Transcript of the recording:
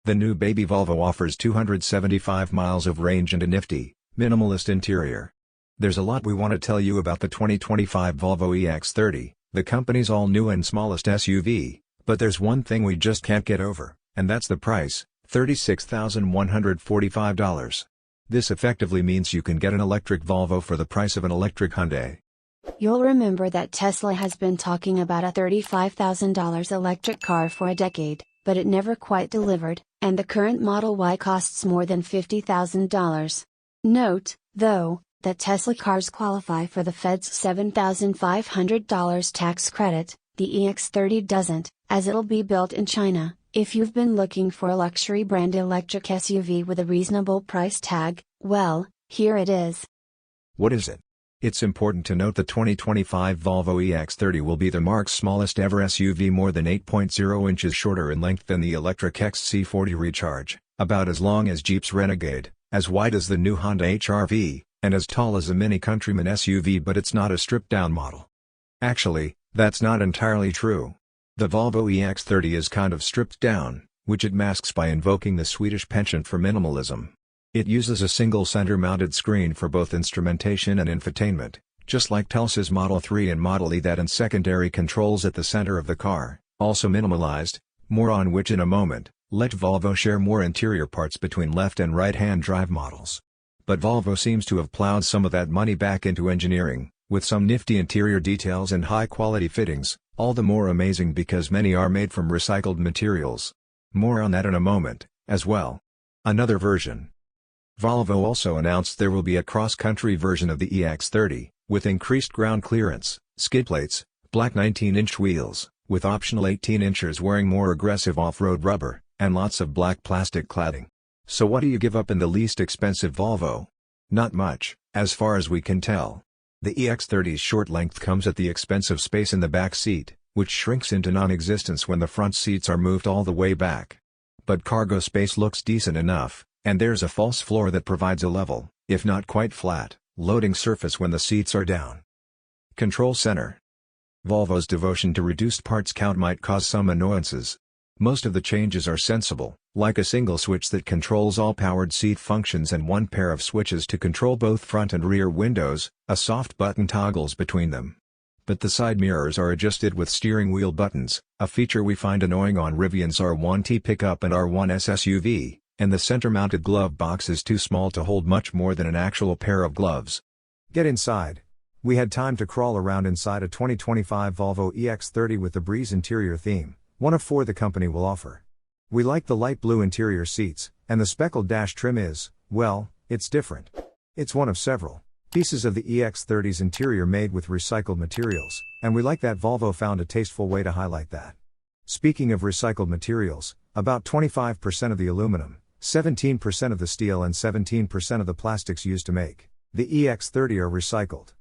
The new baby Volvo offers 275 miles of range and a nifty, minimalist interior. There's a lot we want to tell you about the 2025 Volvo EX30, the company's all-new and smallest SUV, but there's one thing we just can't get over, and that's the price, $36,145. This effectively means you can get an electric Volvo for the price of an electric Hyundai. You'll remember that Tesla has been talking about a $35,000 electric car for a decade, but it never quite delivered, and the current Model Y costs more than $50,000. Note, though, that Tesla cars qualify for the Fed's $7,500 tax credit. The EX30 doesn't, as it'll be built in China. If you've been looking for a luxury brand electric SUV with a reasonable price tag, well, here it is. What is it? It's important to note the 2025 Volvo EX30 will be the marque's smallest ever SUV, more than 8.0 inches shorter in length than the electric XC40 Recharge, about as long as Jeep's Renegade, as wide as the new Honda HR-V, and as tall as a Mini Countryman SUV, but it's not a stripped-down model. Actually, that's not entirely true. The Volvo EX30 is kind of stripped down, which it masks by invoking the Swedish penchant for minimalism. It uses a single center-mounted screen for both instrumentation and infotainment, just like Tesla's Model 3 and Model E, that and secondary controls at the center of the car, also minimalized, more on which in a moment. Let Volvo share more interior parts between left and right-hand drive models. But Volvo seems to have plowed some of that money back into engineering, with some nifty interior details and high-quality fittings, all the more amazing because many are made from recycled materials. More on that in a moment, as well. Another version. Volvo also announced there will be a cross-country version of the EX30, with increased ground clearance, skid plates, black 19-inch wheels, with optional 18 inches wearing more aggressive off-road rubber, and lots of black plastic cladding. So what do you give up in the least expensive Volvo? Not much, as far as we can tell. The EX30's short length comes at the expense of space in the back seat, which shrinks into non-existence when the front seats are moved all the way back. But cargo space looks decent enough, and there's a false floor that provides a level, if not quite flat, loading surface when the seats are down. Control center. Volvo's devotion to reduced parts count might cause some annoyances. Most of the changes are sensible, like a single switch that controls all powered seat functions and one pair of switches to control both front and rear windows, a soft button toggles between them. But the side mirrors are adjusted with steering wheel buttons, a feature we find annoying on Rivian's R1T pickup and R1S SUV, and the center-mounted glove box is too small to hold much more than an actual pair of gloves. Get inside. We had time to crawl around inside a 2025 Volvo EX30 with the Breeze interior theme, one of 4 the company will offer. We like the light blue interior seats, and the speckled dash trim is, well, it's different. It's one of several pieces of the EX30's interior made with recycled materials, and we like that Volvo found a tasteful way to highlight that. Speaking of recycled materials, about 25% of the aluminum, 17% of the steel and 17% of the plastics used to make the EX30 are recycled.